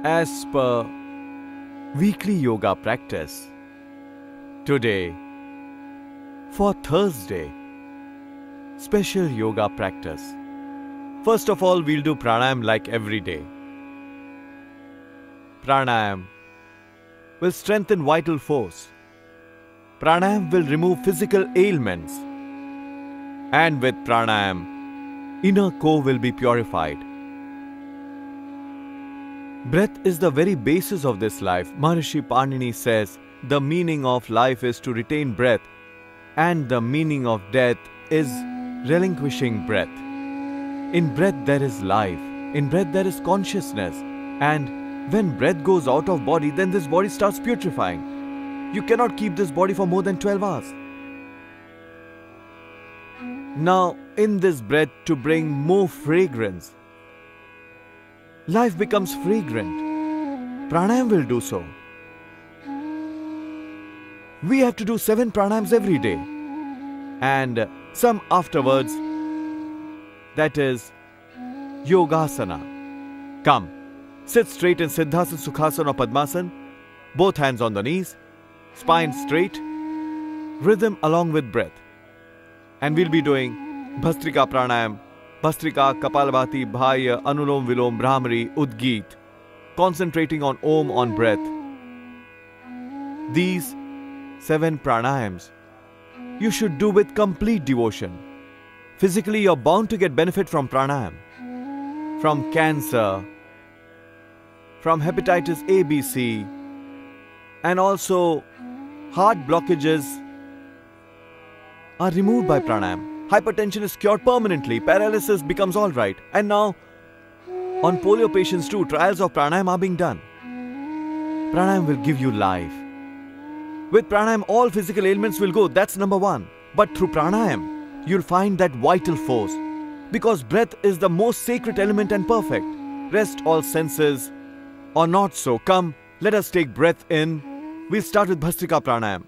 As per weekly yoga practice, today, for Thursday, special yoga practice. First of all, we'll do pranayam like every day. Pranayam will strengthen vital force. Pranayam will remove physical ailments. And with pranayam, inner core will be purified. Breath is the very basis of this life. Maharishi Panini says, the meaning of life is to retain breath, and the meaning of death is relinquishing breath. In breath there is life. In breath there is consciousness. And when breath goes out of body, then this body starts putrefying. You cannot keep this body for more than 12 hours. Now, in this breath, to bring more fragrance, life becomes fragrant. Pranayam will do so. We have to do 7 pranayams every day. And some afterwards, that is yogasana. Come, sit straight in Siddhasana, Sukhasana or Padmasana, both hands on the knees, spine straight, rhythm along with breath. And we'll be doing Bhastrika Pranayam, Bhastrika, Kapalbhati, Bahya, Anulom, Vilom, Bhramari, Udgit, concentrating on Om, on breath. These 7 pranayams you should do with complete devotion. Physically, you're bound to get benefit from pranayam. From cancer, from hepatitis A, B, C, and also heart blockages are removed by pranayam. Hypertension is cured permanently. Paralysis becomes alright. And now, on polio patients too, trials of pranayam are being done. Pranayam will give you life. With pranayam, all physical ailments will go. That's number 1. But through pranayam, you'll find that vital force. Because breath is the most sacred element and perfect. Rest all senses or not so. Come, let us take breath in. We'll start with Bhastrika Pranayam.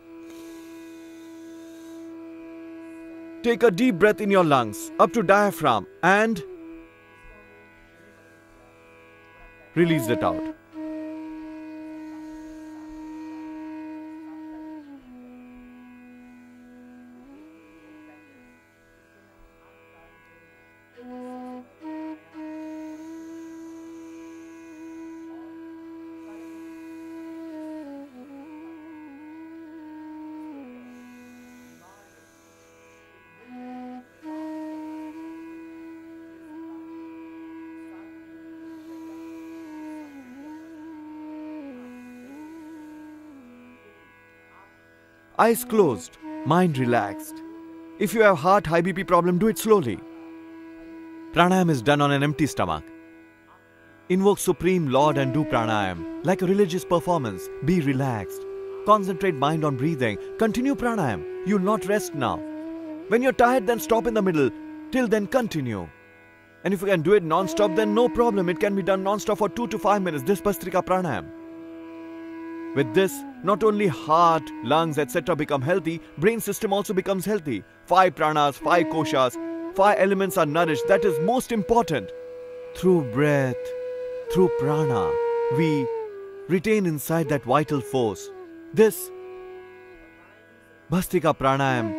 Take a deep breath in your lungs, up to diaphragm, and release it out. Eyes closed, mind relaxed. If you have heart, high BP problem, do it slowly. Pranayam is done on an empty stomach. Invoke Supreme Lord and do pranayam. Like a religious performance, be relaxed. Concentrate mind on breathing. Continue pranayam. You'll not rest now. When you're tired, then stop in the middle. Till then, continue. And if you can do it non-stop, then no problem. It can be done non-stop for 2 to 5 minutes. This Bhastrika Pranayam. With this, not only heart, lungs, etc. become healthy, brain system also becomes healthy. 5 pranas, 5 koshas, 5 elements are nourished. That is most important. Through breath, through prana, we retain inside that vital force. This Bhastrika Pranayam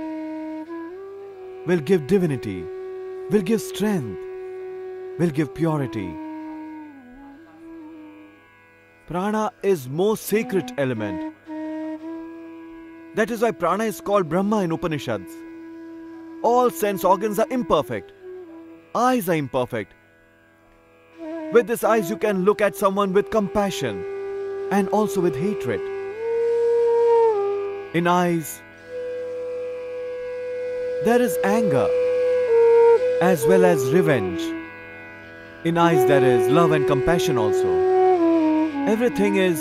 will give divinity, will give strength, will give purity. Prana is most sacred element. That is why prana is called Brahma in Upanishads. All sense organs are imperfect. Eyes are imperfect. With these eyes you can look at someone with compassion and also with hatred. In eyes, there is anger as well as revenge. In eyes there is love and compassion also. Everything is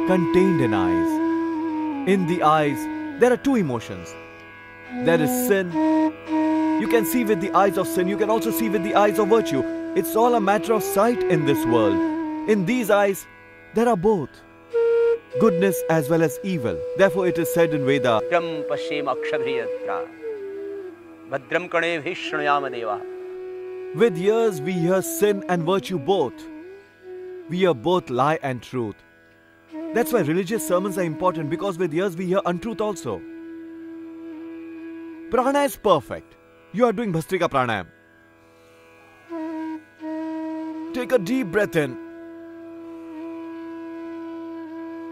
contained in eyes. In the eyes, there are 2 emotions. There is sin. You can see with the eyes of sin. You can also see with the eyes of virtue. It's all a matter of sight in this world. In these eyes, there are both. Goodness as well as evil. Therefore it is said in Veda, with ears we hear sin and virtue both. We hear both lie and truth. That's why religious sermons are important, because with ears we hear untruth also. Prana is perfect. You are doing Bhastrika Pranayam. Take a deep breath in.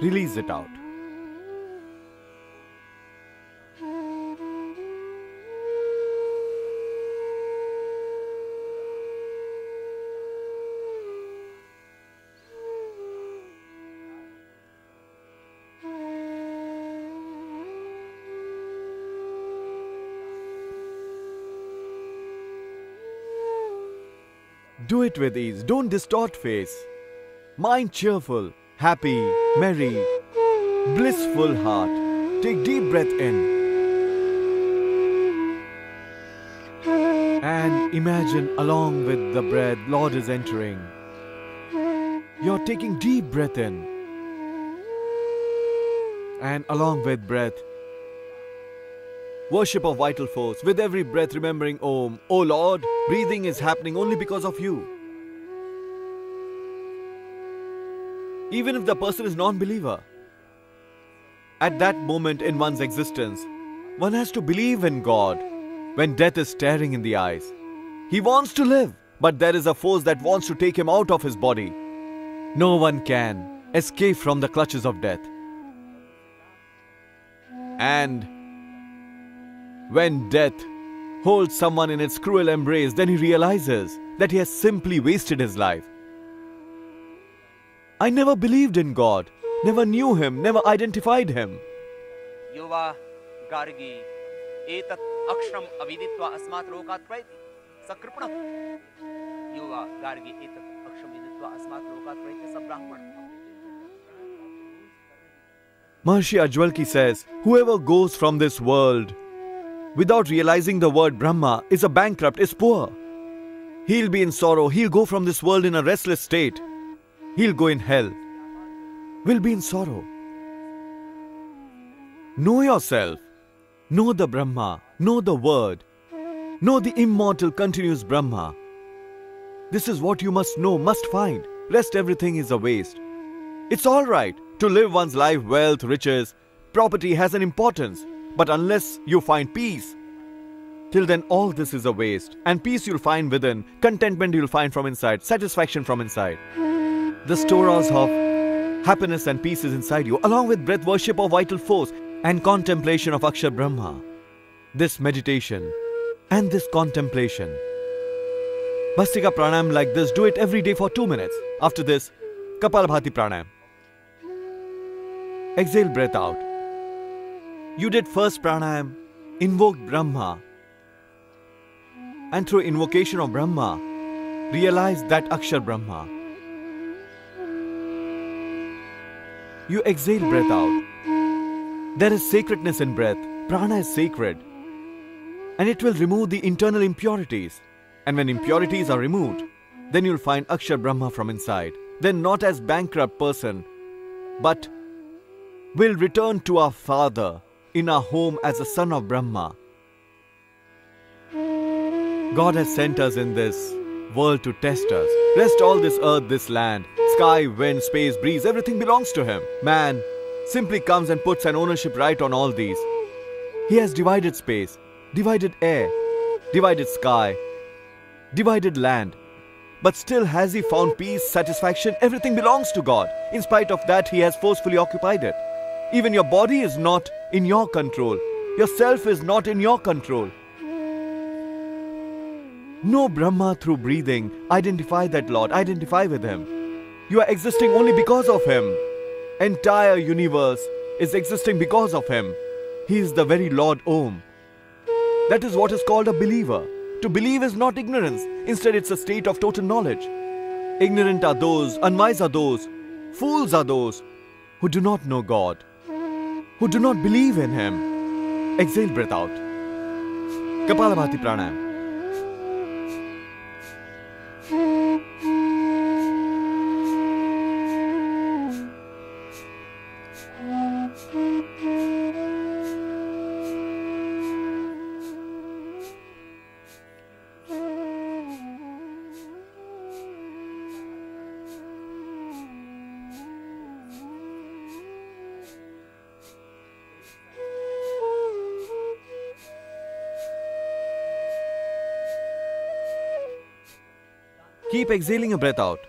Release it out. Do it with ease. Don't distort face. Mind cheerful, happy, merry, blissful heart. Take deep breath in. And imagine along with the breath, Lord is entering. You're taking deep breath in. And along with breath, worship of vital force. With every breath remembering Om. Oh Lord, breathing is happening only because of you. Even if the person is non-believer, at that moment in one's existence, one has to believe in God. When death is staring in the eyes, he wants to live, but there is a force that wants to take him out of his body. No one can escape from the clutches of death. And when death holds someone in its cruel embrace, then he realizes that he has simply wasted his life. I never believed in God, never knew Him, never identified Him. Yuva gargi etat akshram aviditva asmat rokat praiti sakripna. Yuva gargi etat akshram aviditva asmat rokat praiti sabrahman. Maharishi Ajwalki says, whoever goes from this world without realizing the word Brahma is a bankrupt, is poor. He'll be in sorrow, he'll go from this world in a restless state. He'll go in hell, will be in sorrow. Know yourself, know the Brahma, know the word, know the immortal continuous Brahma. This is what you must know, must find. Rest everything is a waste. It's alright to live one's life, wealth, riches, property has an importance. But unless you find peace, till then all this is a waste. And peace you'll find within, contentment you'll find from inside, satisfaction from inside. The storehouse of happiness and peace is inside you, along with breath, worship of vital force and contemplation of Akshar Brahma. This meditation and this contemplation. Bhastrika Pranayam like this, do it every day for 2 minutes. After this, Kapalbhati Pranayam. Exhale, breath out. You did first Pranayam, invoked Brahma. And through invocation of Brahma, realize that Akshar Brahma. You exhale, breath out. There is sacredness in breath. Prana is sacred. And it will remove the internal impurities. And when impurities are removed, then you'll find Akshar Brahma from inside. Then not as bankrupt person, but will return to our Father in our home as a son of Brahma. God has sent us in this world to test us. Rest all this earth, this land, sky, wind, space, breeze, everything belongs to Him. Man simply comes and puts an ownership right on all these. He has divided space, divided air, divided sky, divided land. But still has He found peace, satisfaction? Everything belongs to God. In spite of that, He has forcefully occupied it. Even your body is not in your control. Yourself is not in your control. Know Brahma through breathing. Identify that Lord. Identify with Him. You are existing only because of Him. Entire universe is existing because of Him. He is the very Lord Om. That is what is called a believer. To believe is not ignorance. Instead, it's a state of total knowledge. Ignorant are those, unwise are those, fools are those who do not know God, who do not believe in Him. Exhale, breath out. Kapalbhati Pranayam. Keep exhaling your breath out.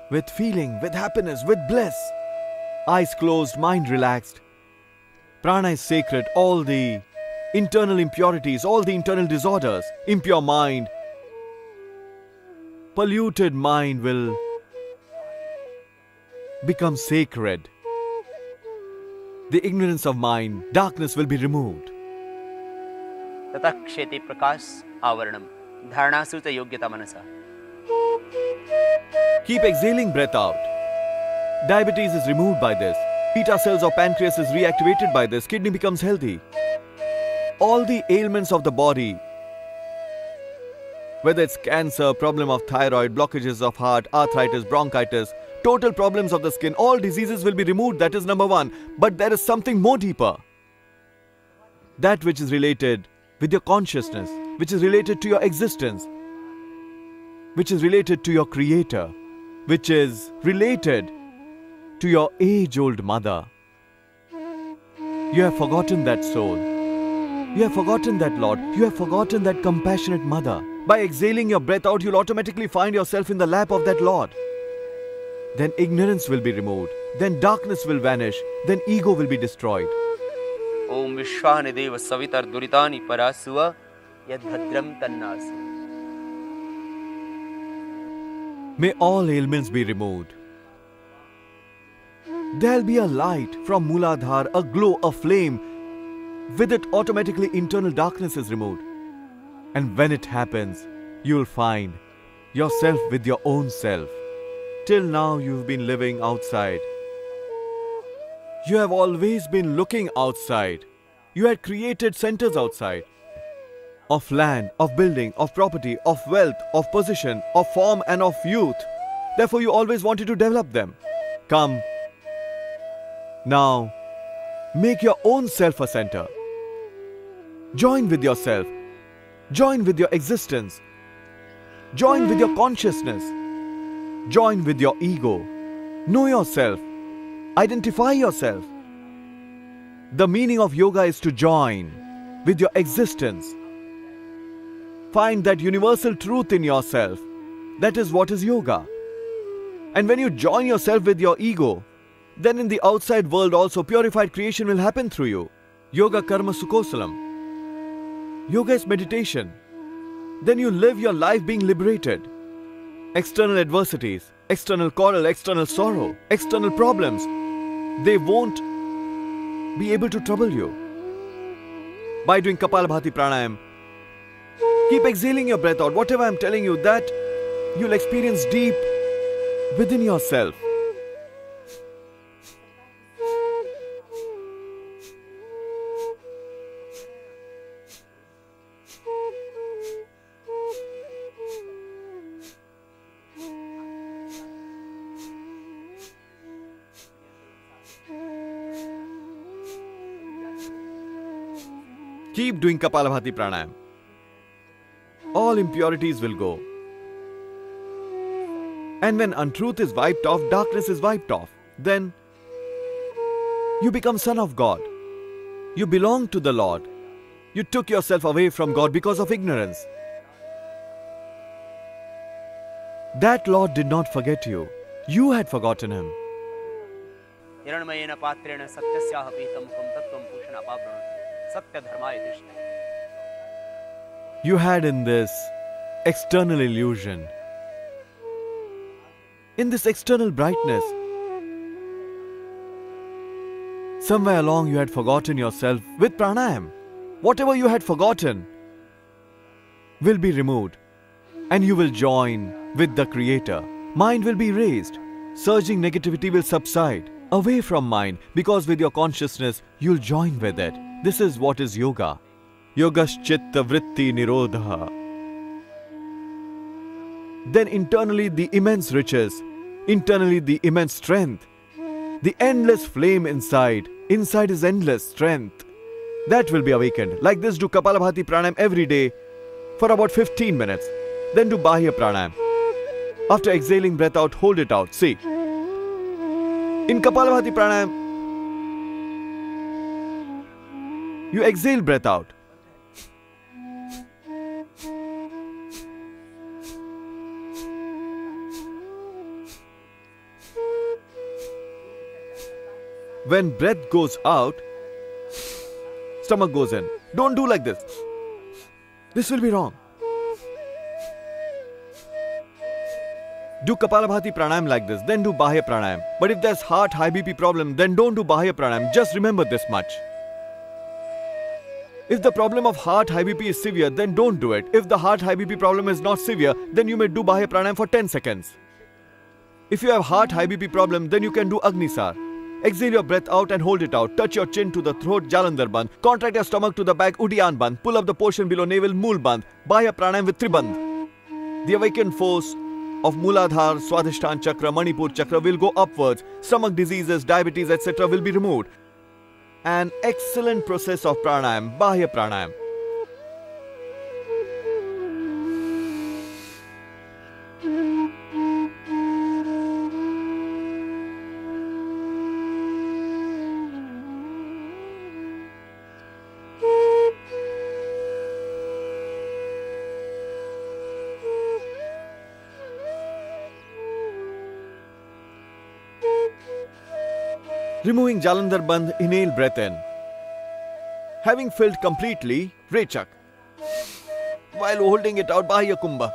With feeling, with happiness, with bliss. Eyes closed, mind relaxed. Prana is sacred. All the internal impurities, all the internal disorders, impure mind, polluted mind will become sacred. The ignorance of mind, darkness will be removed. ततः क्षेते प्रकाश आवरणम धारणासु च योग्यता मनसा. Keep exhaling breath out. Diabetes is removed by this. Beta cells of pancreas is reactivated by this. Kidney becomes healthy. All the ailments of the body, whether it's cancer, problem of thyroid, blockages of heart, arthritis, bronchitis, total problems of the skin, all diseases will be removed. That is number one. But there is something more deeper. That which is related with your consciousness, which is related to your existence, which is related to your creator, which is related to your age-old mother. You have forgotten that soul. You have forgotten that Lord. You have forgotten that compassionate mother. By exhaling your breath out, you'll automatically find yourself in the lap of that Lord. Then ignorance will be removed. Then darkness will vanish. Then ego will be destroyed. Om Vishwani Deva Savitar Duritani Parasuva Yadbhadram Tannasu. May all ailments be removed. There'll be a light from Mooladhar, a glow, a flame. With it, automatically internal darkness is removed. And when it happens, you'll find yourself with your own self. Till now, you've been living outside. You have always been looking outside. You had created centers outside. Of land, of building, of property, of wealth, of position, of form and of youth. Therefore, you always wanted to develop them. Come. Now, make your own self a center. Join with yourself. Join with your existence. Join with your consciousness. Join with your ego. Know yourself. Identify yourself. The meaning of yoga is to join with your existence. Find that universal truth in yourself. That is what is yoga. And when you join yourself with your ego, then in the outside world also purified creation will happen through you. Yoga karma sukhosalam. Yoga is meditation. Then you live your life being liberated. External adversities, external quarrel, external sorrow, external problems, they won't be able to trouble you. By doing Kapalbhati Pranayam, keep exhaling your breath out. Whatever I'm telling you, that you'll experience deep within yourself. Keep doing Kapalbhati Pranayam. All impurities will go. And when untruth is wiped off, darkness is wiped off, then you become son of God. You belong to the Lord. You took yourself away from God because of ignorance. That Lord did not forget you. You had forgotten Him. Hiranmayena patrena satyasyaha pitam kum tattvam pushana pabranati satya dharmaya dishna. You had in this external illusion, in this external brightness, somewhere along you had forgotten yourself with pranayam. Whatever you had forgotten will be removed and you will join with the Creator. Mind will be raised. Surging negativity will subside away from mind because with your consciousness you'll join with it. This is what is yoga. Yogaschitta vritti nirodha. Then internally the immense riches, internally the immense strength, the endless flame inside is endless strength. That will be awakened. Like this, do Kapalbhati Pranayam every day for about 15 minutes. Then do Bahya Pranayam. After exhaling breath out, hold it out. See. In Kapalbhati Pranayam, you exhale breath out. When breath goes out, stomach goes in. Don't do like this. This will be wrong. Do Kapalbhati Pranayam like this, then do Bahya Pranayam. But if there's heart, high BP problem, then don't do Bahya Pranayam. Just remember this much. If the problem of heart, high BP is severe, then don't do it. If the heart, high BP problem is not severe, then you may do Bahya Pranayam for 10 seconds. If you have heart, high BP problem, then you can do Agnisar. Exhale your breath out and hold it out. Touch your chin to the throat, Jalandhar Bandh. Contract your stomach to the back, Udiyan Bandh. Pull up the portion below navel, Mool Bandh. Bahya Pranayam with Tribandh. The awakened force of Mooladhar, Swadhisthana Chakra, Manipur Chakra will go upwards. Stomach diseases, diabetes, etc. will be removed. An excellent process of Pranayam, Bahya Pranayam. Removing Jalandhar Bandh, inhale breath in. Having filled completely, Rechak. While holding it out, Bahya Kumbha.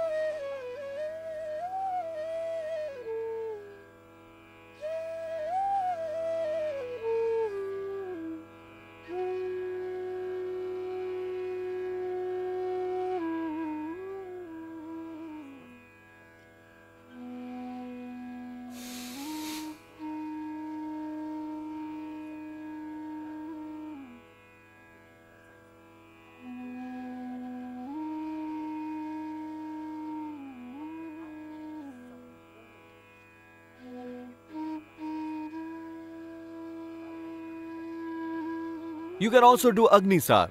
You can also do Agnisar.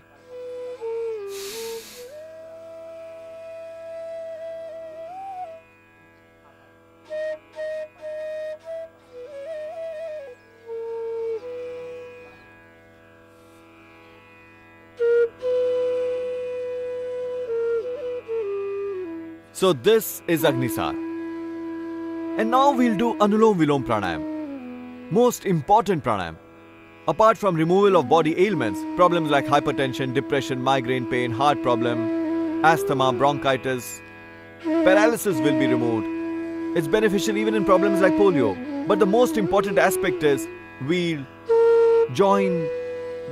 So this is Agnisar. And now we'll do Anulom Vilom Pranayam. Most important pranayam. Apart from removal of body ailments, problems like hypertension, depression, migraine pain, heart problem, asthma, bronchitis, paralysis will be removed. It's beneficial even in problems like polio. But the most important aspect is we'll join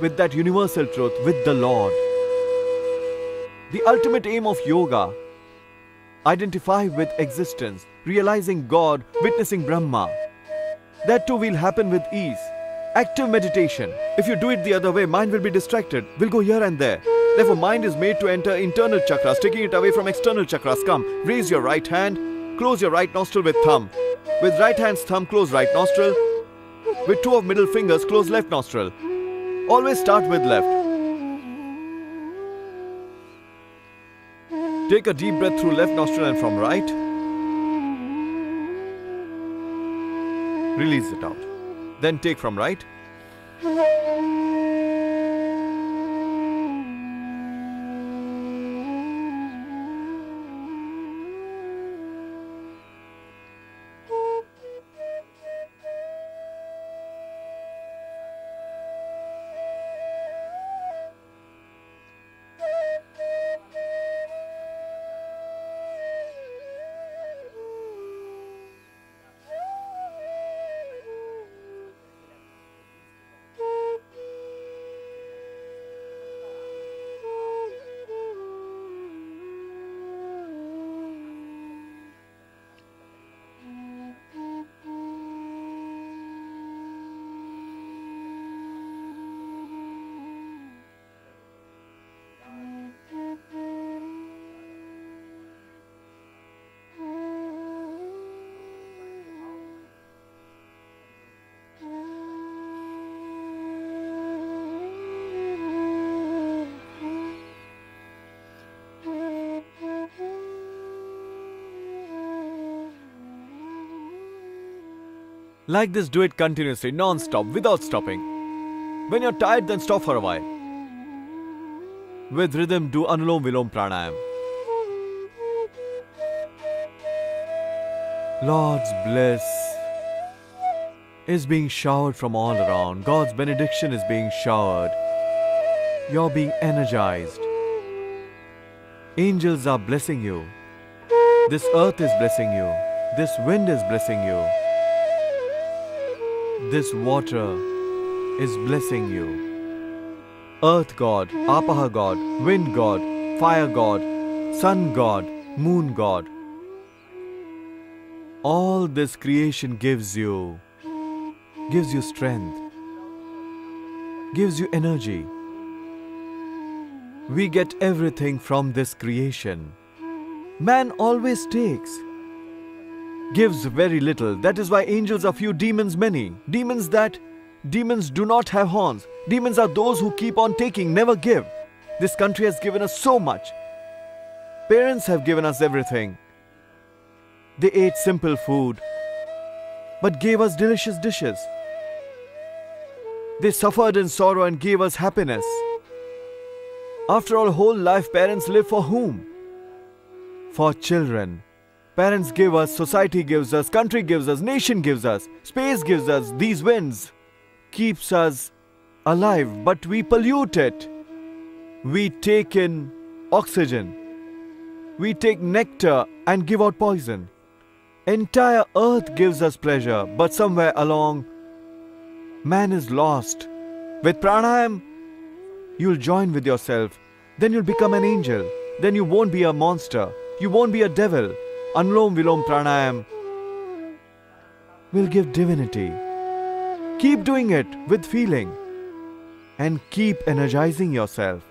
with that universal truth, with the Lord. The ultimate aim of yoga, identify with existence, realizing God, witnessing Brahma. That too will happen with ease. Active meditation. If you do it the other way, mind will be distracted, will go here and there. Therefore, mind is made to enter internal chakras, taking it away from external chakras. Come, raise your right hand, close your right nostril with thumb. With right hand's thumb, close right nostril. With two of middle fingers, close left nostril. Always start with left. Take a deep breath through left nostril and from right. Release it out. Then take from right. Like this, do it continuously, non-stop, without stopping. When you're tired, then stop for a while. With rhythm, do Anulom Vilom Pranayam. Lord's bliss. is being showered from all around. God's benediction is being showered. You're being energized. Angels are blessing you. This earth is blessing you. This wind is blessing you. This water is blessing you. Earth God, Apaha God, Wind God, Fire God, Sun God, Moon God. All this creation gives you strength, gives you energy. We get everything from this creation. Man always takes, gives very little. That is why angels are few, demons many. Demons do not have horns. Demons are those who keep on taking, never give. This country has given us so much. Parents have given us everything. They ate simple food, but gave us delicious dishes. They suffered in sorrow and gave us happiness. After all, whole life parents live for whom? For children. Parents give us, society gives us, country gives us, nation gives us, space gives us, these winds keeps us alive, but we pollute it. We take in oxygen. We take nectar and give out poison. Entire earth gives us pleasure, but somewhere along, man is lost. With pranayam, you'll join with yourself. Then you'll become an angel. Then you won't be a monster. You won't be a devil. Anulom, Vilom, Pranayam will give divinity. Keep doing it with feeling and keep energizing yourself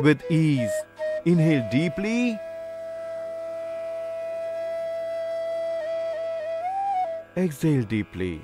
with ease. Inhale deeply. Exhale deeply.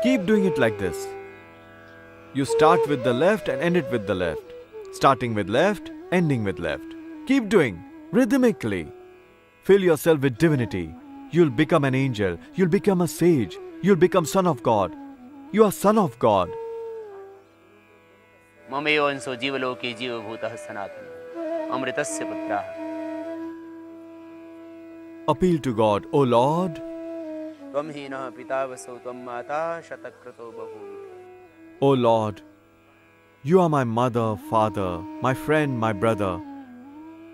Keep doing it like this. You start with the left and end it with the left. Starting with left, ending with left. Keep doing, rhythmically. Fill yourself with divinity. You'll become an angel. You'll become a sage. You'll become son of God. You are son of God. ममेव अंशो जीवलोके जीवभूतः सनातनः अमृतस्य पुत्रः. Appeal to God, O Lord. त्वं हीनः पितावसौ त्वं माता शतक्रतो बभूव. O Lord, you are my mother, father, my friend, my brother.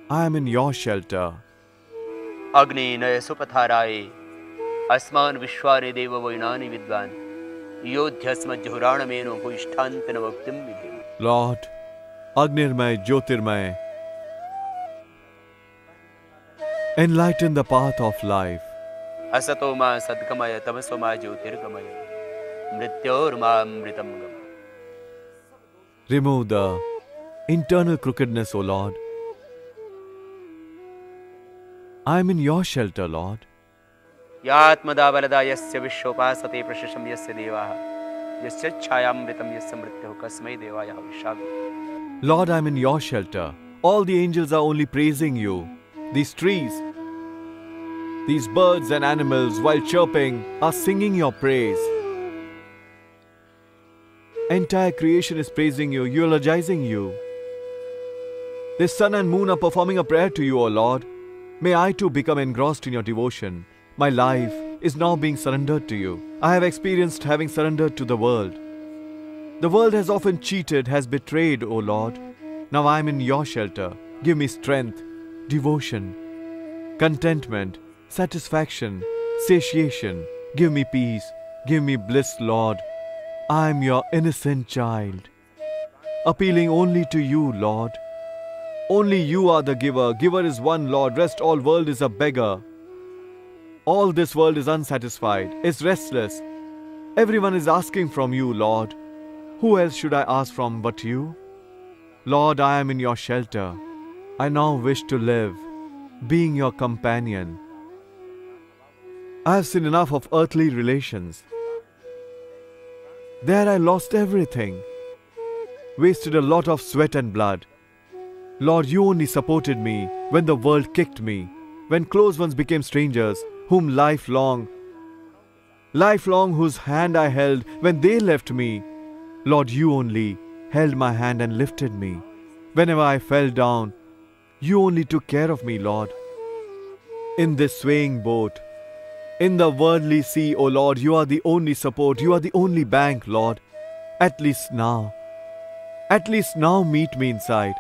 I am in your shelter. अग्ने नय सुपथाराये अस्मान् विश्वारे देव वैनानि विद्वान् योध्यस्मज्जुहुराणमेनो भूयिष्ठान्तन वक्तिं विद्यम्. Lord, Agnirmay, Jyotirmay, enlighten the path of life. असतो मा सद्गमय तमसो मा ज्योतिर्गमय मृत्योर्मामृतं गमय. Remove the internal crookedness, O Lord. I am in your shelter, Lord. यात्मदा वलदा यस्य विश्वोपासते प्रशशं यस्य देवाः यस्य छायामृतं यस्य मृत्युः कस्मै देवाय हविष्यामि. Lord, I am in your shelter. All the angels are only praising you. These trees, these birds and animals, while chirping, are singing your praise. Entire creation is praising you, eulogizing you. The sun and moon are performing a prayer to you, O Lord. May I too become engrossed in your devotion. My life is now being surrendered to you. I have experienced having surrendered to the world. The world has often cheated, has betrayed, O Lord. Now I am in your shelter. Give me strength, devotion, contentment, satisfaction, satiation. Give me peace. Give me bliss, Lord. I am your innocent child, appealing only to you, Lord. Only you are the giver. Giver is one, Lord. Rest all world is a beggar. All this world is unsatisfied, is restless. Everyone is asking from you, Lord. Who else should I ask from but you? Lord, I am in your shelter. I now wish to live, being your companion. I have seen enough of earthly relations. There I lost everything, wasted a lot of sweat and blood. Lord, you only supported me when the world kicked me, when close ones became strangers, whom lifelong whose hand I held when they left me. Lord, you only held my hand and lifted me. Whenever I fell down, you only took care of me, Lord. In this swaying boat, in the worldly sea, O Lord, you are the only support, you are the only bank, Lord. At least now meet me inside.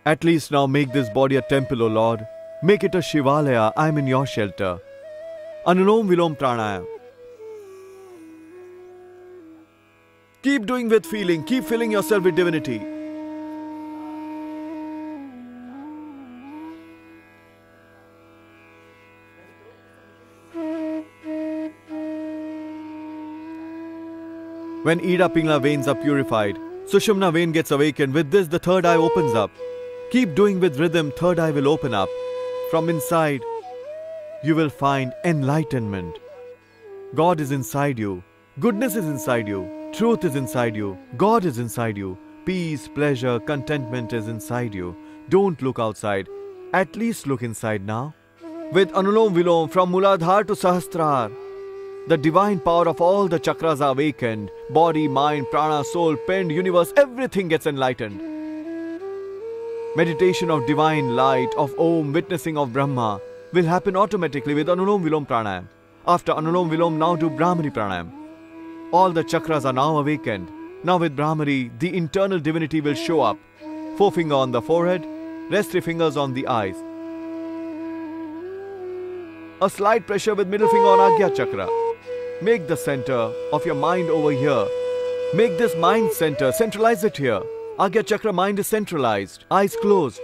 At least now make this body a temple, O Lord. Make it a Shivalaya, I am in your shelter. Anulom Vilom Pranayam. Keep doing with feeling, keep filling yourself with divinity. When Ida Pingla veins are purified, Sushumna vein gets awakened. With this, the third eye opens up. Keep doing with rhythm, third eye will open up. From inside, you will find enlightenment. God is inside you. Goodness is inside you. Truth is inside you. God is inside you. Peace, pleasure, contentment is inside you. Don't look outside. At least look inside now. With Anulom Vilom from Muladhar to Sahasrar, the divine power of all the chakras are awakened. Body, mind, prana, soul, pen, universe, everything gets enlightened. Meditation of divine light, of Om, witnessing of Brahma, will happen automatically with Anulom Vilom Pranayam. After Anulom Vilom, now do Bhramari Pranayam. All the chakras are now awakened. Now with Bhramari, the internal divinity will show up. Forefinger on the forehead, rest 3 fingers on the eyes. A slight pressure with middle finger on Agya Chakra. Make the center of your mind over here. Make this mind center, centralize it here. Agya Chakra mind is centralized, eyes closed.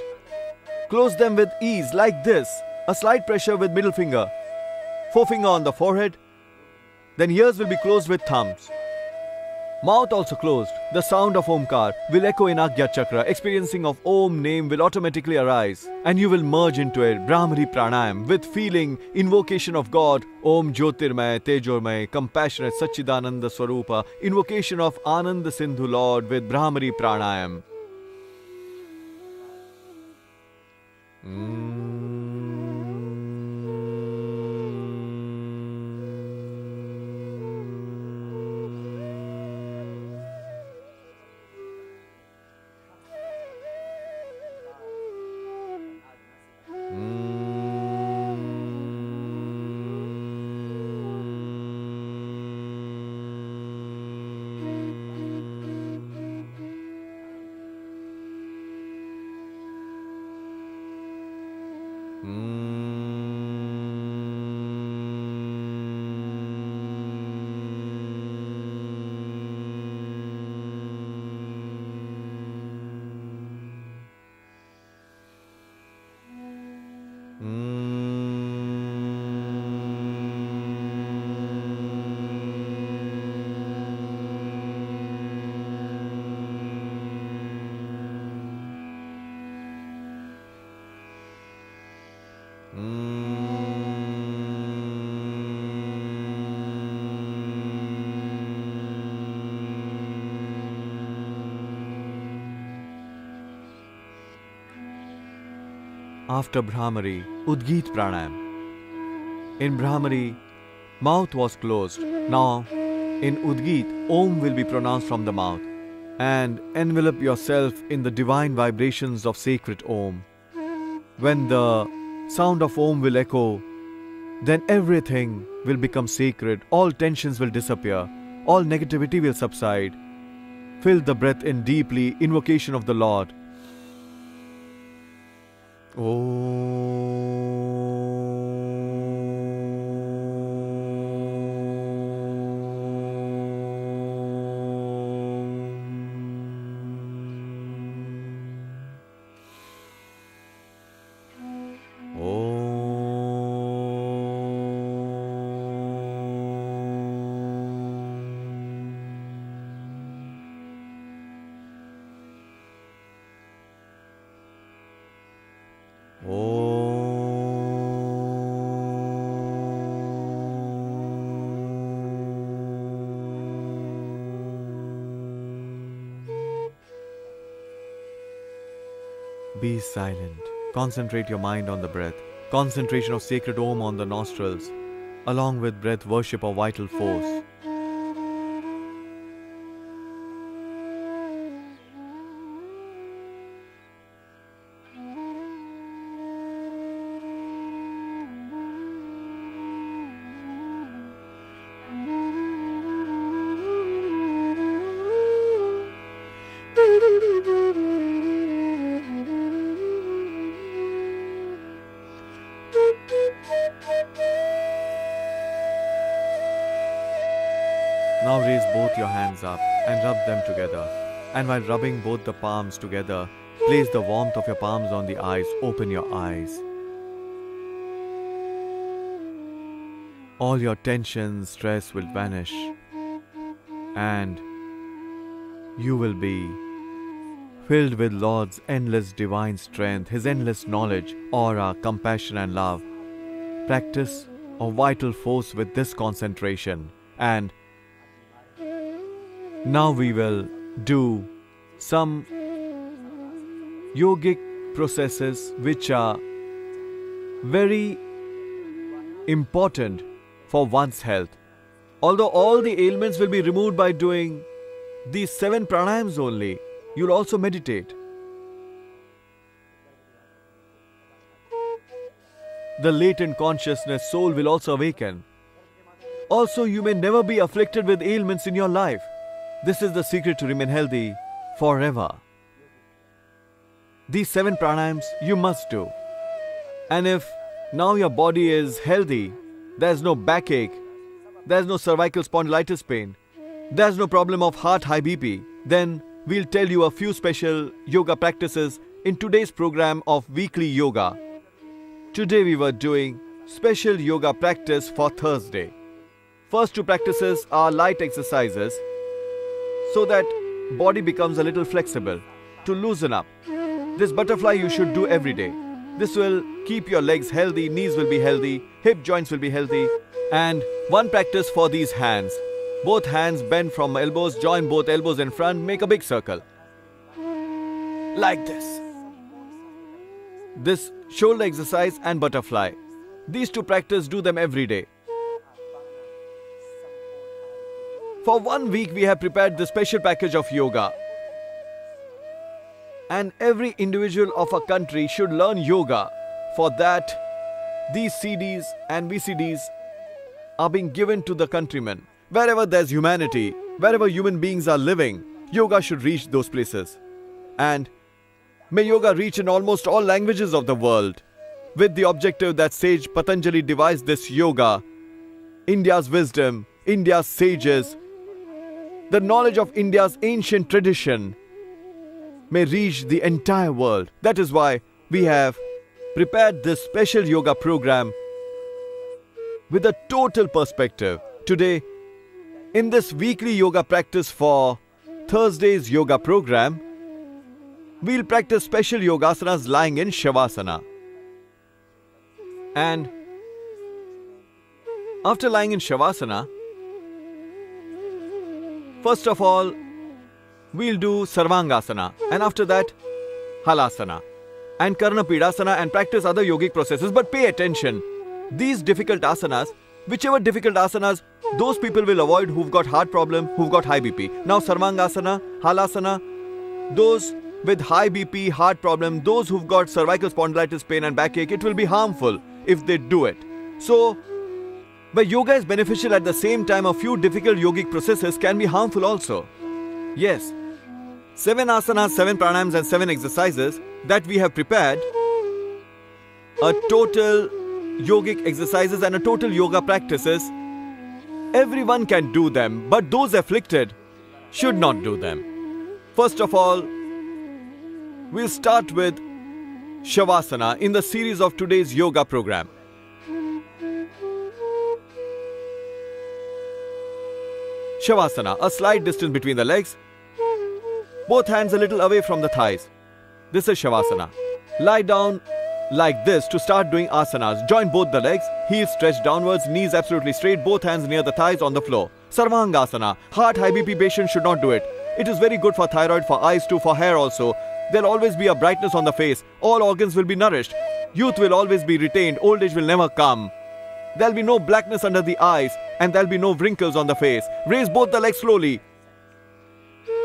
Close them with ease like this. A slight pressure with middle finger. Forefinger on the forehead. Then ears will be closed with thumbs. Mouth also closed. The sound of Omkar will echo in Agya Chakra. Experiencing of Om name will automatically arise. And you will merge into it. Bhramari Pranayam with feeling, invocation of God. Om Jyotirmay, Tejormay, compassionate Satchidananda Swarupa. Invocation of Ananda Sindhu Lord with Bhramari Pranayam. After Bhramari, Udgit Pranayam. In Bhramari, mouth was closed. Now, in Udgit, Om will be pronounced from the mouth. And envelop yourself in the divine vibrations of sacred Om. When the sound of Om will echo, then everything will become sacred. All tensions will disappear. All negativity will subside. Fill the breath in deeply, invocation of the Lord. Om. Be silent. Concentrate your mind on the breath. Concentration of sacred Om on the nostrils, along with breath worship of vital force. Now raise both your hands up and rub them together. And while rubbing both the palms together, place the warmth of your palms on the eyes. Open your eyes. All your tension, stress will vanish. And you will be filled with Lord's endless divine strength, His endless knowledge, aura, compassion and love. Practice of vital force with this concentration. And now we will do some yogic processes which are very important for one's health. Although all the ailments will be removed by doing these 7 pranayams only, you'll also meditate. The latent consciousness soul will also awaken. Also, you may never be afflicted with ailments in your life. This is the secret to remain healthy forever. These 7 pranayams you must do. And if now your body is healthy, there's no backache, there's no cervical spondylitis pain, there's no problem of heart high BP, then we'll tell you a few special yoga practices in today's program of weekly yoga. Today we were doing special yoga practice for Thursday. First 2 practices are light exercises so that body becomes a little flexible, to loosen up. This butterfly you should do every day. This will keep your legs healthy, knees will be healthy, hip joints will be healthy. And one practice for these hands. Both hands bend from elbows, join both elbows in front, make a big circle. Like this. This shoulder exercise and butterfly. These 2 practices, do them every day. For 1 week we have prepared the special package of yoga. And every individual of a country should learn yoga. For that, these CDs and VCDs are being given to the countrymen. Wherever there's humanity, wherever human beings are living, yoga should reach those places. And may yoga reach in almost all languages of the world, with the objective that sage Patanjali devised this yoga. India's wisdom, India's sages, the knowledge of India's ancient tradition may reach the entire world. That is why we have prepared this special yoga program with a total perspective. Today, in this weekly yoga practice for Thursday's yoga program, we'll practice special yogasanas lying in Shavasana. And after lying in Shavasana, first of all, we'll do Sarvangasana, and after that, Halasana and Karnapidasana, and practice other yogic processes. But pay attention, these difficult asanas, whichever difficult asanas, those people will avoid who've got heart problem, who've got high BP. Now Sarvangasana, Halasana, those with high BP, heart problem, those who've got cervical spondylitis pain and backache, it will be harmful if they do it. So, but yoga is beneficial, at the same time a few difficult yogic processes can be harmful also. Yes, 7 asanas, 7 pranayams and 7 exercises that we have prepared, a total yogic exercises and a total yoga practices. Everyone can do them, but those afflicted should not do them. First of all, we'll start with Shavasana in the series of today's yoga program. Shavasana, a slight distance between the legs, both hands a little away from the thighs. This is Shavasana. Lie down like this to start doing asanas. Join both the legs, heels stretched downwards, knees absolutely straight, both hands near the thighs on the floor. Sarvangasana, heart high BP patients should not do it. It is very good for thyroid, for eyes too, for hair also. There'll always be a brightness on the face. All organs will be nourished. Youth will always be retained. Old age will never come. There'll be no blackness under the eyes, and there'll be no wrinkles on the face. Raise both the legs slowly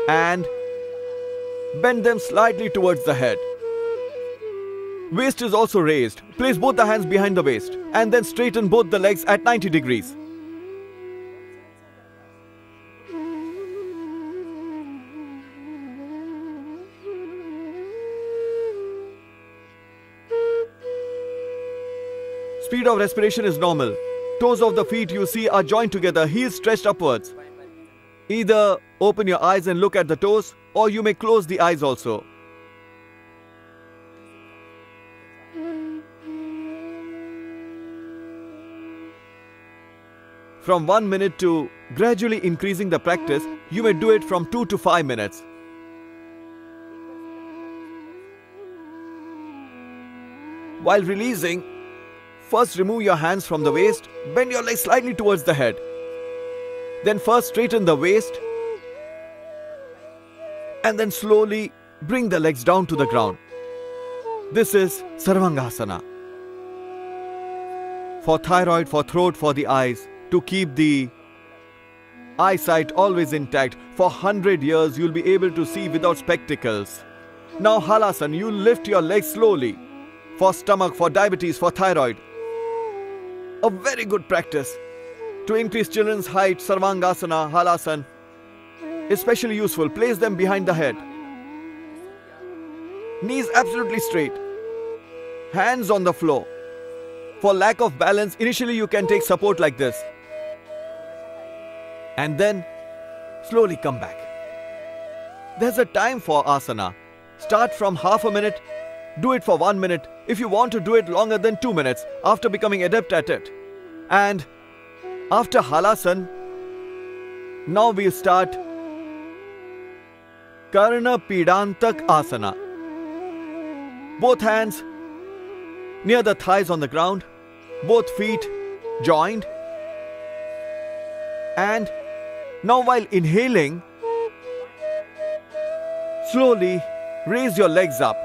and bend them slightly towards the head. Waist is also raised. Place both the hands behind the waist and then straighten both the legs at 90 degrees. Speed of respiration is normal. Toes of the feet you see are joined together, heels stretched upwards. Either open your eyes and look at the toes, or you may close the eyes also. From 1 minute to gradually increasing the practice, you may do it from 2 to 5 minutes. While releasing, first remove your hands from the waist, bend your legs slightly towards the head. Then first straighten the waist and then slowly bring the legs down to the ground. This is Sarvangasana. For thyroid, for throat, for the eyes, to keep the eyesight always intact. For 100 years you'll be able to see without spectacles. Now Halasana, you lift your legs slowly. For stomach, for diabetes, for thyroid. A very good practice. To increase children's height, Sarvangasana, Halasana, especially useful. Place them behind the head. Knees absolutely straight. Hands on the floor. For lack of balance, initially you can take support like this. And then slowly come back. There's a time for asana. Start from half a minute. Do it for 1 minute. If you want to do it longer than 2 minutes, after becoming adept at it. And after Halasana, now we'll start Karna Pidantak Asana. Both hands near the thighs on the ground, both feet joined. And now while inhaling, slowly raise your legs up.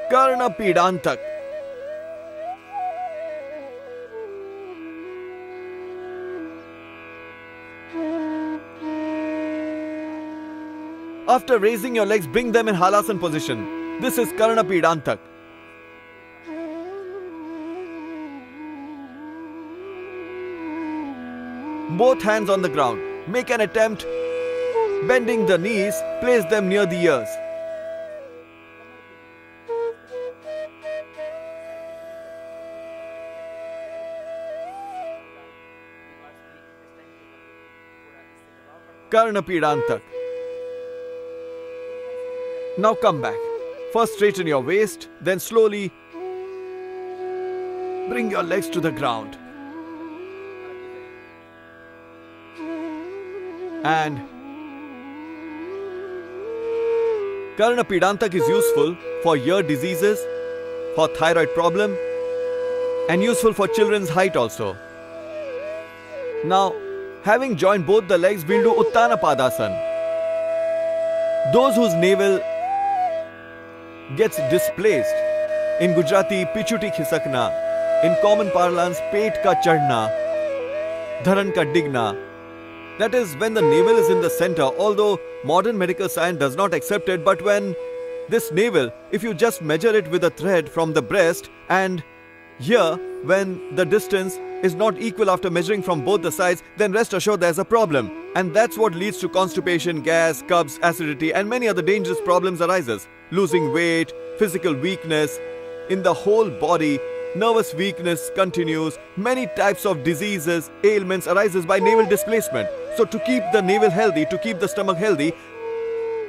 Karna Pidantak. After raising your legs, bring them in Halasana position. This is Karna Pidantak. Both hands on the ground. Make an attempt. Bending the knees, place them near the ears. Karna Pidantak. Now come back. First straighten your waist, then slowly bring your legs to the ground. And Karna Pidantak is useful for ear diseases, for thyroid problem, and useful for children's height also. Now, having joined both the legs, we'll do Uttanpadasana. Those whose navel gets displaced, in Gujarati, pichuti khisakna, in common parlance, pet ka chadna, dharan ka digna. That is when the navel is in the center, although modern medical science does not accept it, but when this navel, if you just measure it with a thread from the breast and here, when the distance is not equal after measuring from both the sides, then rest assured there's a problem. And that's what leads to constipation, gas, cubs, acidity, and many other dangerous problems arises. Losing weight, physical weakness, in the whole body, nervous weakness continues, many types of diseases, ailments arises by navel displacement. So to keep the navel healthy, to keep the stomach healthy,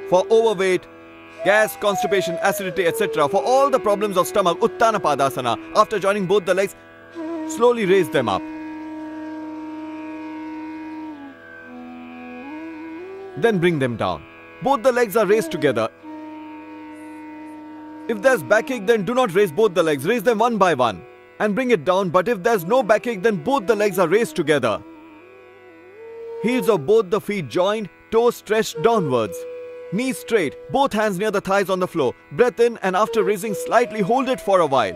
for overweight, gas, constipation, acidity, etc., for all the problems of stomach, Uttanpadasana, after joining both the legs, slowly raise them up. Then bring them down. Both the legs are raised together. If there's backache, then do not raise both the legs. Raise them one by one and bring it down. But if there's no backache, then both the legs are raised together. Heels of both the feet joined, toes stretched downwards. Knees straight, both hands near the thighs on the floor. Breath in and after raising slightly, hold it for a while.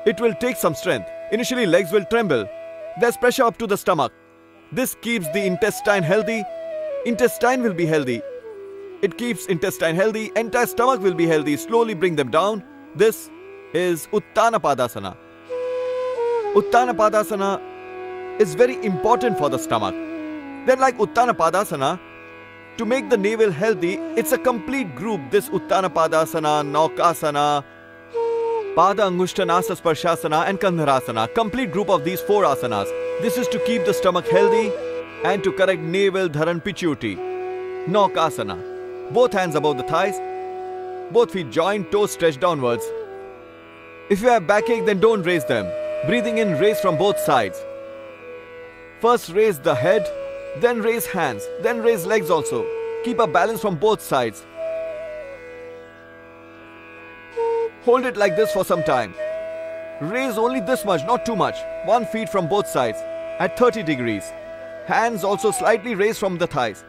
It will take some strength. Initially legs will tremble. There's pressure up to the stomach. This keeps the intestine healthy. Intestine will be healthy. It keeps intestine healthy. Entire stomach will be healthy. Slowly bring them down. This is Uttanpadasana. Uttanpadasana is very important for the stomach. Then like Uttanpadasana, to make the navel healthy, it's a complete group. This Uttanpadasana, Naukasana, Pada Angushta Nasa Sparshasana and Kandharasana. Complete group of these 4 asanas. This is to keep the stomach healthy and to correct navel, dharan, pituitary. Naukasana. Both hands above the thighs. Both feet joined, toes stretched downwards. If you have backache, then don't raise them. Breathing in, raise from both sides. First raise the head, then raise hands, then raise legs also. Keep a balance from both sides. Hold it like this for some time. Raise only this much, not too much. 1 feet from both sides at 30 degrees. Hands also slightly raised from the thighs.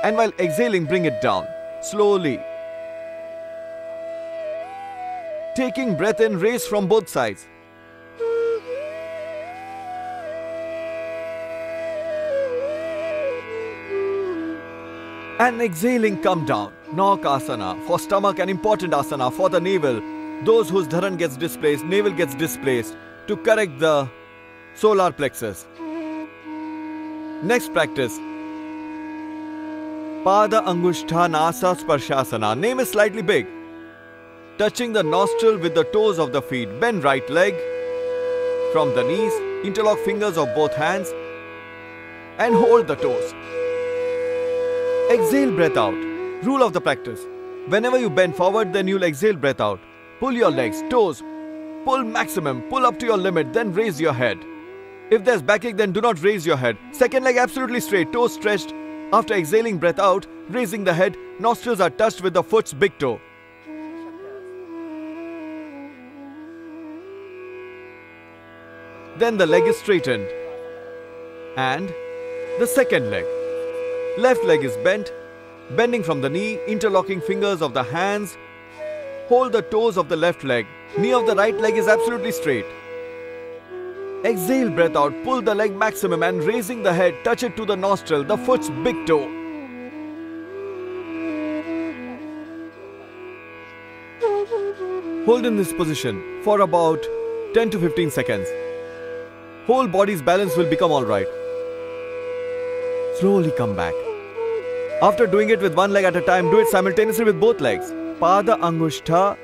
And while exhaling, bring it down. Slowly. Taking breath in, raise from both sides. And exhaling, come down. Naukasana. For stomach, an important asana. For the navel, those whose dharan gets displaced, navel gets displaced, to correct the solar plexus. Next practice. Pada Angushta Nasa Sparshasana. Name is slightly big. Touching the nostril with the toes of the feet. Bend right leg from the knees. Interlock fingers of both hands and hold the toes. Exhale, breath out. Rule of the practice. Whenever you bend forward, then you'll exhale, breath out. Pull your legs, toes. Pull maximum. Pull up to your limit, then raise your head. If there's backache, then do not raise your head. Second leg absolutely straight, toes stretched. After exhaling, breath out, raising the head, nostrils are touched with the foot's big toe. Then the leg is straightened. And the second leg. Left leg is bent, bending from the knee, interlocking fingers of the hands. Hold the toes of the left leg. Knee of the right leg is absolutely straight. Exhale, breath out, pull the leg maximum and raising the head, touch it to the nostril, the foot's big toe. Hold in this position for about 10 to 15 seconds. Whole body's balance will become alright. Slowly come back. After doing it with one leg at a time, do it simultaneously with both legs. Pada Angushta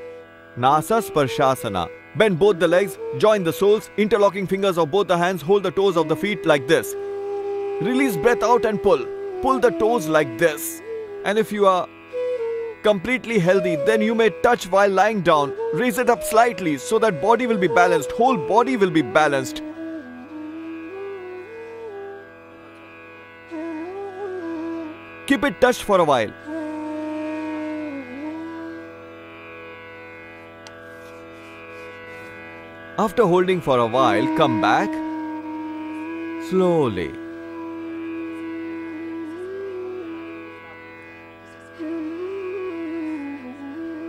Nasa Sparshasana. Bend both the legs, join the soles, interlocking fingers of both the hands, hold the toes of the feet like this. Release breath out and pull. Pull the toes like this. And if you are completely healthy, then you may touch while lying down. Raise it up slightly so that body will be balanced. Whole body will be balanced. Keep it touched for a while. After holding for a while, come back slowly.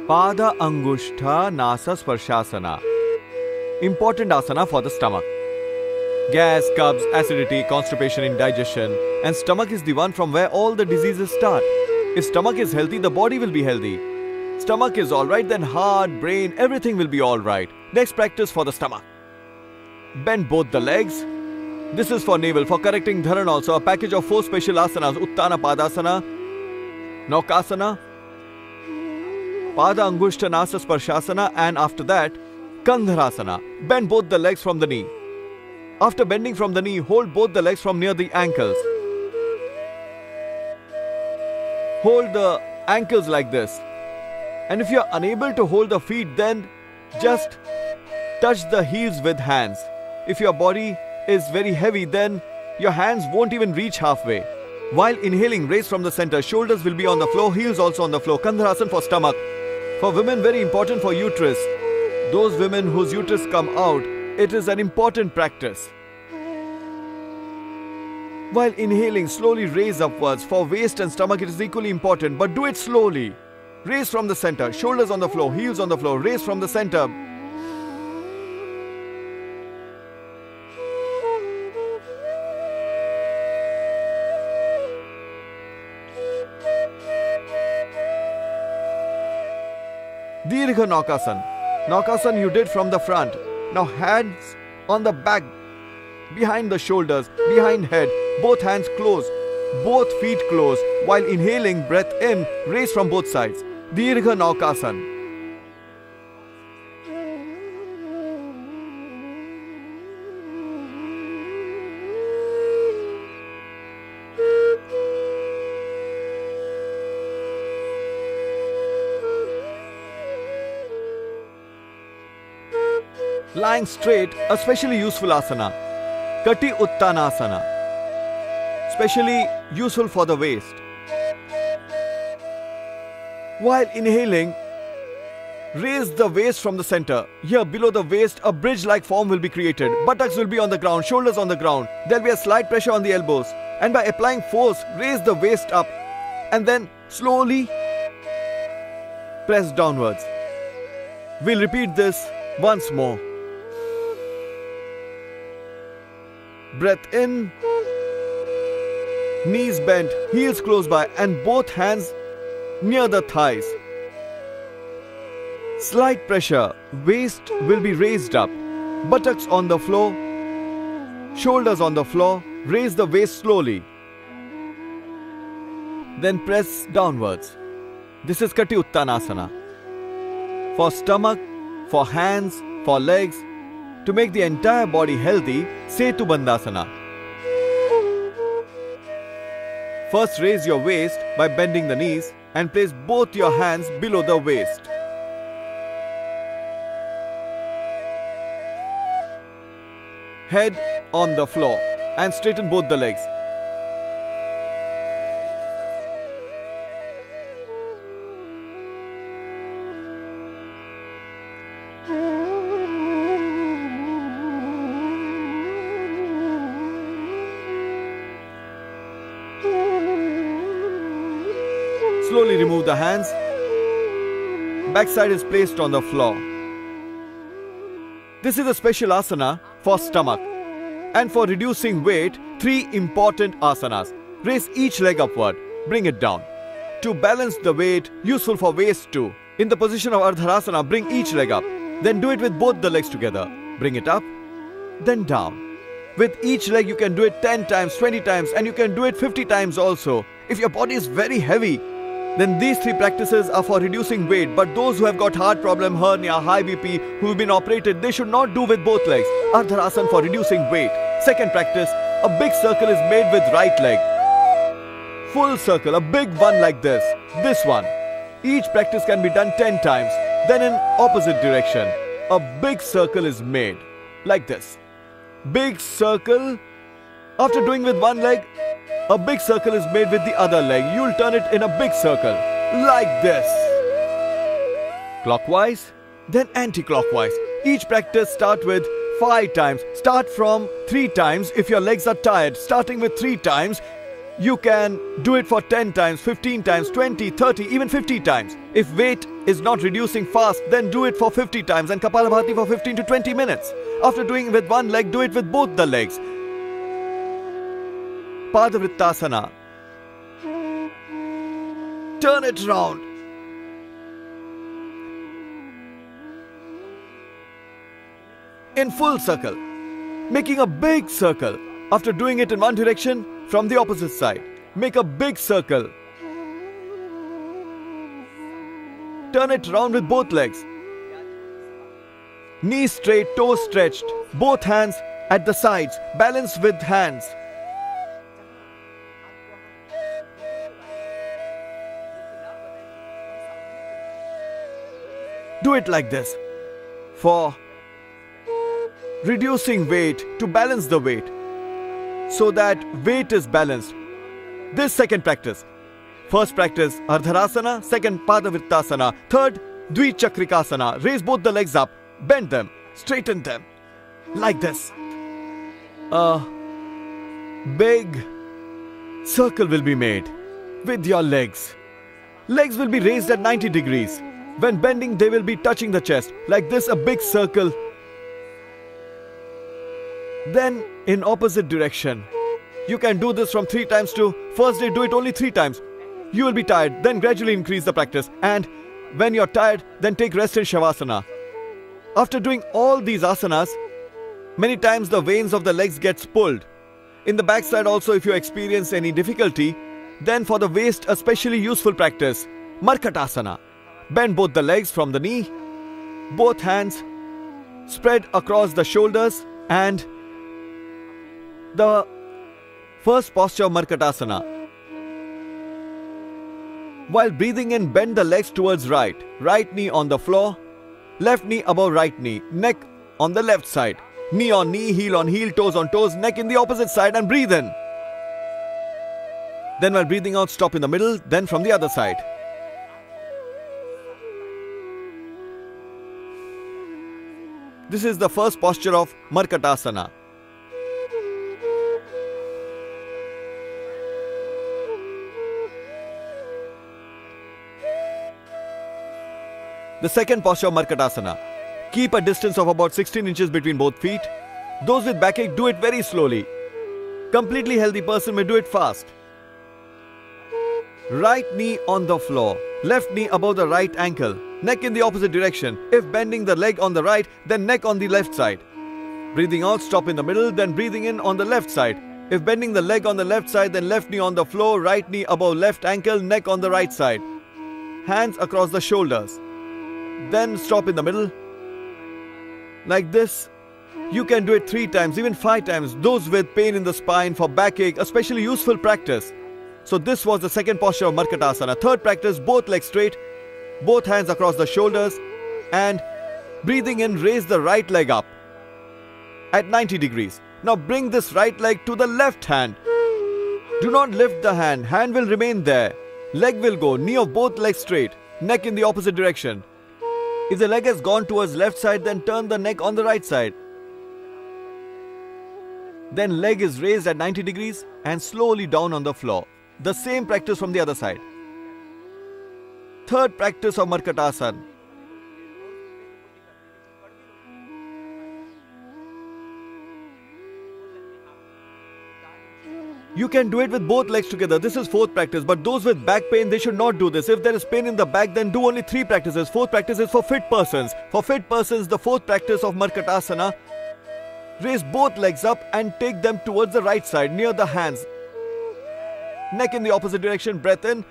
Pada Angushta Nasa Sparshasana. Important asana for the stomach. Gas, carbs, acidity, constipation, indigestion. And stomach is the one from where all the diseases start. If stomach is healthy, the body will be healthy. Stomach is alright, then heart, brain, everything will be alright. Next practice for the stomach. Bend both the legs. This is for navel, for correcting dharan also. A package of 4 special asanas. Uttanpadasana, Naukasana, Pada Angushta Nasa Sparshasana, and after that, Kandharasana. Bend both the legs from the knee. After bending from the knee, hold both the legs from near the ankles. Hold the ankles like this. And if you are unable to hold the feet, then just touch the heels with hands. If your body is very heavy, then your hands won't even reach halfway. While inhaling, raise from the center. Shoulders will be on the floor, heels also on the floor. Kandharasana for stomach. For women, very important for uterus. Those women whose uterus come out, it is an important practice. While inhaling, slowly raise upwards. For waist and stomach, it is equally important, but do it slowly. Raise from the center, shoulders on the floor, heels on the floor. Raise from the center. Dirgha Naukasana. Naukasana you did from the front. Now hands on the back, behind the shoulders, behind head. Both hands close, both feet close. While inhaling, breath in, raise from both sides. Dirgha Naukasana. Lying straight, a specially useful asana. Kati Uttanasana. Specially useful for the waist. While inhaling, raise the waist from the center. Here below the waist, a bridge-like form will be created. Buttocks will be on the ground, shoulders on the ground. There will be a slight pressure on the elbows. And by applying force, raise the waist up. And then slowly press downwards. We'll repeat this once more. Breath in, knees bent, heels close by, and both hands near the thighs. Slight pressure, waist will be raised up, buttocks on the floor, shoulders on the floor. Raise the waist slowly. Then press downwards. This is Kati Uttanasana. For stomach, for hands, for legs, to make the entire body healthy, Setu Bandhasana. First raise your waist by bending the knees and place both your hands below the waist. Head on the floor and straighten both the legs. Slowly remove the hands. Backside is placed on the floor. This is a special asana for stomach. And for reducing weight, 3 important asanas. Raise each leg upward. Bring it down. To balance the weight, useful for waist too. In the position of Ardharasana, bring each leg up. Then do it with both the legs together. Bring it up, then down. With each leg you can do it 10 times, 20 times, and you can do it 50 times also. If your body is very heavy, then these 3 practices are for reducing weight. But those who have got heart problem, hernia, high BP, who have been operated, they should not do with both legs. Ardharasana for reducing weight. Second practice, a big circle is made with right leg. Full circle, a big one like this. This one. Each practice can be done 10 times. Then in opposite direction, a big circle is made. Like this. Big circle. After doing with one leg, a big circle is made with the other leg. You'll turn it in a big circle. Like this. Clockwise, then anti-clockwise. Each practice start with 5 times. Start from 3 times if your legs are tired. Starting with 3 times, you can do it for 10 times, 15 times, 20, 30, even 50 times. If weight is not reducing fast, then do it for 50 times and Kapalbhati for 15 to 20 minutes. After doing with one leg, do it with both the legs. Padavrittasana. Turn it round. In full circle. Making a big circle. After doing it in one direction, from the opposite side. Make a big circle. Turn it round with both legs. Knees straight, toes stretched. Both hands at the sides. Balance with hands. Do it like this. For reducing weight, to balance the weight. So that weight is balanced. This second practice. First practice Ardharasana, second Padavrittasana, third Dvichakrikasana. Raise both the legs up, bend them, straighten them. Like this. A big circle will be made with your legs. Legs will be raised at 90 degrees. When bending, they will be touching the chest. Like this, a big circle. Then, in opposite direction. You can do this from 3 times to first day, do it only 3 times. You will be tired, then gradually increase the practice. And when you're tired, then take rest in Shavasana. After doing all these asanas, many times the veins of the legs gets pulled. In the backside also, if you experience any difficulty, then for the waist, a specially useful practice, Markatasana. Bend both the legs from the knee, both hands spread across the shoulders, and the first posture of Markatasana. While breathing in, bend the legs towards right. Right knee on the floor, left knee above right knee, neck on the left side. Knee on knee, heel on heel, toes on toes, neck in the opposite side, and breathe in. Then while breathing out, stop in the middle, then from the other side. This is the first posture of Markatasana. The second posture of Markatasana. Keep a distance of about 16 inches between both feet. Those with backache, do it very slowly. Completely healthy person may do it fast. Right knee on the floor, left knee above the right ankle, neck in the opposite direction. If bending the leg on the right, then neck on the left side. Breathing out, stop in the middle, then breathing in on the left side. If bending the leg on the left side, then left knee on the floor, right knee above left ankle, neck on the right side. Hands across the shoulders. Then stop in the middle. Like this. You can do it 3 times, even 5 times. Those with pain in the spine, for backache, especially useful practice. So this was the second posture of Markatasana. Third practice, both legs straight, both hands across the shoulders, and breathing in, raise the right leg up at 90 degrees. Now bring this right leg to the left hand. Do not lift the hand. Hand will remain there. Leg will go. Knee of both legs straight. Neck in the opposite direction. If the leg has gone towards left side, then turn the neck on the right side. Then leg is raised at 90 degrees and slowly down on the floor. The same practice from the other side. Third practice of Markatasana. You can do it with both legs together. This is fourth practice, but those with back pain, they should not do this. If there is pain in the back, then do only 3 practices. Fourth practice is for fit persons. For fit persons, the fourth practice of Markatasana, raise both legs up and take them towards the right side, near the hands. Neck in the opposite direction, breath in.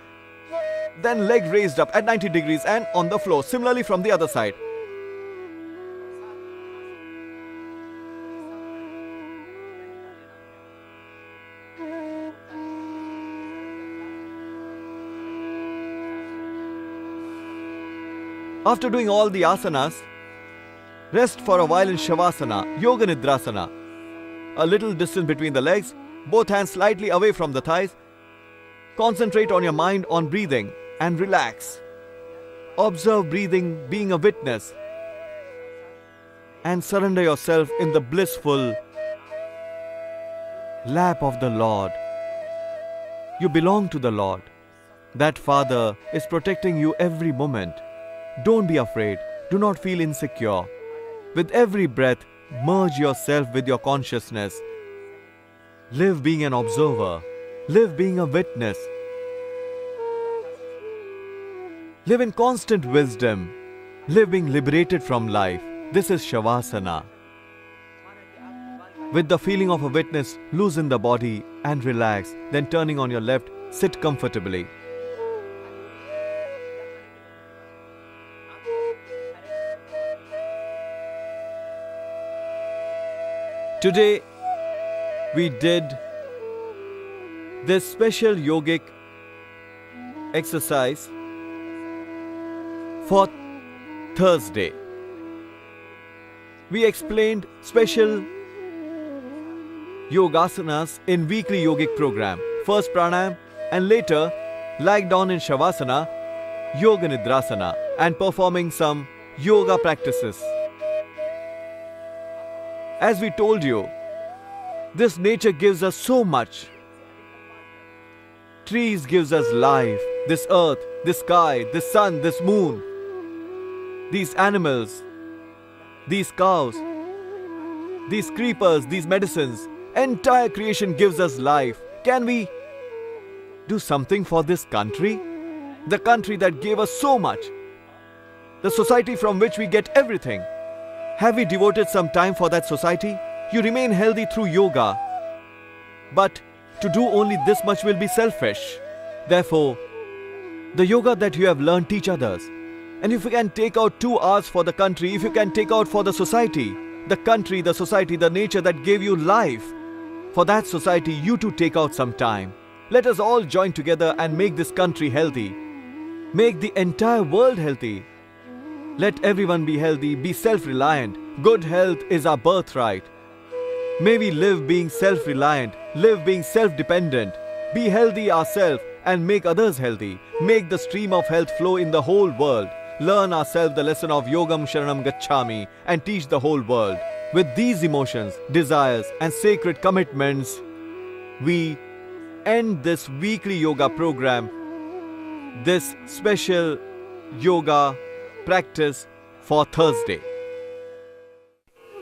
Then leg raised up at 90 degrees and on the floor. Similarly from the other side. After doing all the asanas, rest for a while in Shavasana, Yoga Nidrasana. A little distance between the legs, both hands slightly away from the thighs. Concentrate on your mind on breathing and relax. Observe breathing, being a witness, and surrender yourself in the blissful lap of the Lord. You belong to the Lord. That Father is protecting you every moment. Don't be afraid. Do not feel insecure. With every breath, merge yourself with your consciousness. Live being an observer. Live being a witness. Live in constant wisdom. Live being liberated from life. This is Shavasana. With the feeling of a witness, loosen the body and relax. Then turning on your left, sit comfortably. Today, we did this special yogic exercise for Thursday. We explained special yogasanas in weekly yogic program. First pranayam and later lie down in Shavasana, Yoga Nidrasana, and performing some yoga practices. As we told you, this nature gives us so much. Trees gives us life. This earth, this sky, this sun, this moon. These animals, these cows, these creepers, these medicines. Entire creation gives us life. Can we do something for this country? The country that gave us so much. The society from which we get everything. Have we devoted some time for that society? You remain healthy through yoga. But to do only this much will be selfish. Therefore, the yoga that you have learned, teach others. And if you can take out 2 hours for the country, if you can take out for the society, the country, the society, the nature that gave you life, for that society, you too take out some time. Let us all join together and make this country healthy. Make the entire world healthy. Let everyone be healthy, be self-reliant. Good health is our birthright. May we live being self-reliant, live being self-dependent, be healthy ourselves and make others healthy. Make the stream of health flow in the whole world. Learn ourselves the lesson of Yogam Sharanam Gacchami and teach the whole world. With these emotions, desires and sacred commitments, we end this weekly yoga program, this special yoga practice for Thursday.